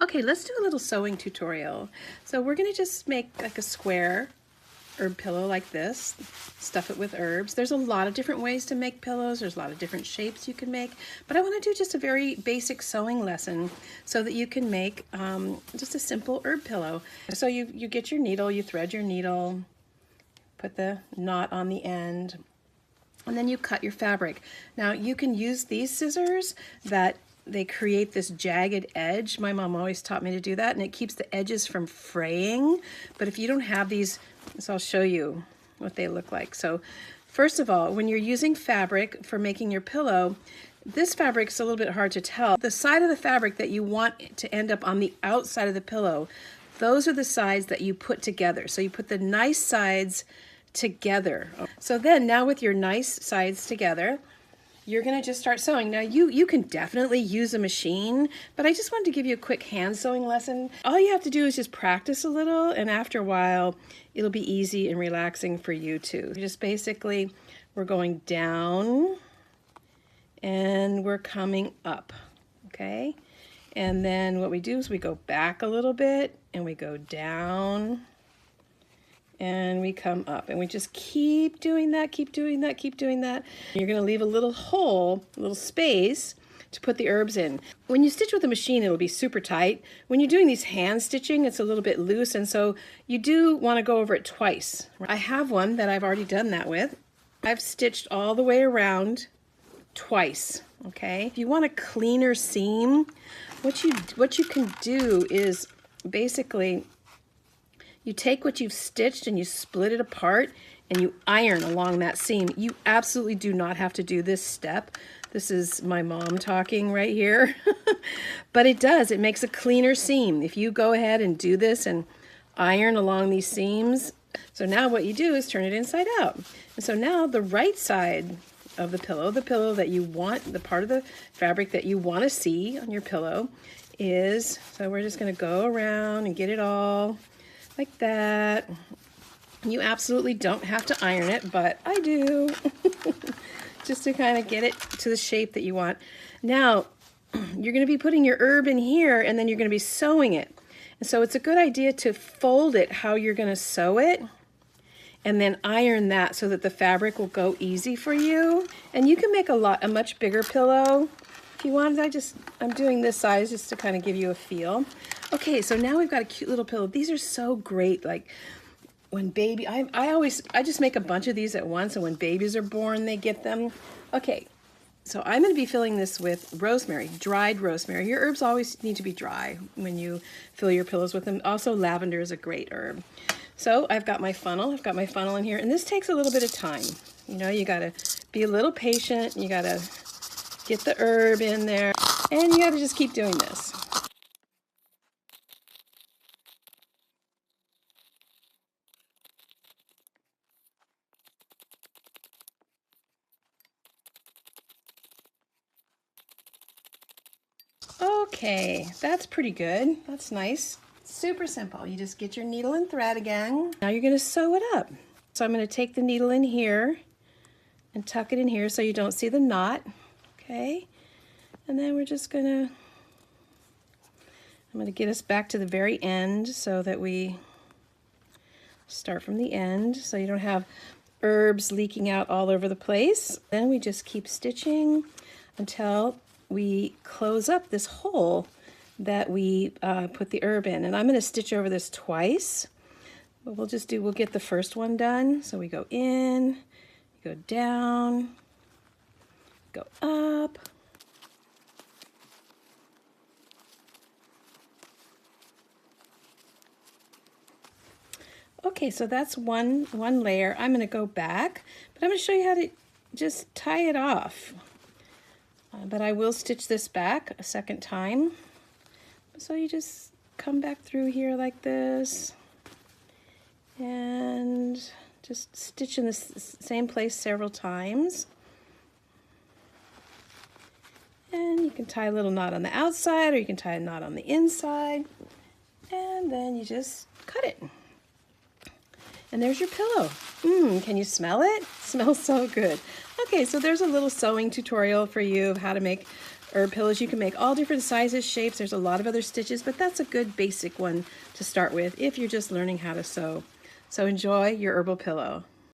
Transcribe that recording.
Okay, let's do a little sewing tutorial. So we're gonna just make like a square herb pillow like this, stuff it with herbs. There's a lot of different ways to make pillows. There's a lot of different shapes you can make, but I wanna do just a very basic sewing lesson so that you can make just a simple herb pillow. So you get your needle, you thread your needle, put the knot on the end, and then you cut your fabric. Now you can use these scissors that they create this jagged edge. My mom always taught me to do that, and it keeps the edges from fraying. But if you don't have these, so I'll show you what they look like. So first of all, when you're using fabric for making your pillow, this fabric's a little bit hard to tell. The side of the fabric that you want to end up on the outside of the pillow, those are the sides that you put together. So you put the nice sides together. So then now with your nice sides together, you're gonna just start sewing. Now you can definitely use a machine, but I just wanted to give you a quick hand sewing lesson. All you have to do is just practice a little, and after a while, it'll be easy and relaxing for you too. Just basically, we're going down and we're coming up, okay? And then what we do is we go back a little bit and we go down and we come up, and we just keep doing that, keep doing that, keep doing that. You're gonna leave a little hole, a little space to put the herbs in. When you stitch with a machine, it'll be super tight. When you're doing these hand stitching, it's a little bit loose, and so you do wanna go over it twice. I have one that I've already done that with. I've stitched all the way around twice, okay? If you want a cleaner seam, what you can do is basically you take what you've stitched and you split it apart and you iron along that seam. You absolutely do not have to do this step. This is my mom talking right here. But it does, it makes a cleaner seam. If you go ahead and do this and iron along these seams. So now what you do is turn it inside out. And so now the right side of the pillow that you want, the part of the fabric that you want to see on your pillow is, so we're just gonna go around and get it all like that. You absolutely don't have to iron it, but I do, just to kind of get it to the shape that you want. Now, you're gonna be putting your herb in here, and then you're gonna be sewing it. And so it's a good idea to fold it how you're gonna sew it, and then iron that so that the fabric will go easy for you. And you can make a much bigger pillow if you want. I'm doing this size just to kind of give you a feel. Okay, so now we've got a cute little pillow. These are so great. Like when baby, I just make a bunch of these at once, and when babies are born, they get them. Okay, so I'm gonna be filling this with rosemary, dried rosemary. Your herbs always need to be dry when you fill your pillows with them. Also, lavender is a great herb. So I've got my funnel in here, and this takes a little bit of time. You know, you gotta be a little patient. You gotta get the herb in there, and you gotta just keep doing this. Okay, that's pretty good. That's nice. Super simple. You just get your needle and thread again. Now you're gonna sew it up. So I'm gonna take the needle in here and tuck it in here so you don't see the knot, okay? And then we're just gonna, I'm gonna get us back to the very end so that we start from the end so you don't have herbs leaking out all over the place. Then we just keep stitching until we close up this hole that we put the herb in. And I'm gonna stitch over this twice. But we'll get the first one done. So we go in, go down, go up. Okay, so that's one layer. I'm gonna go back, but I'm gonna show you how to just tie it off. But I will stitch this back a second time. So you just come back through here like this and just stitch in the same place several times. And you can tie a little knot on the outside, or you can tie a knot on the inside, and then you just cut it. And there's your pillow. Can you smell it? It smells so good. Okay, so there's a little sewing tutorial for you of how to make herb pillows. You can make all different sizes, shapes. There's a lot of other stitches, but that's a good basic one to start with if you're just learning how to sew. So enjoy your herbal pillow.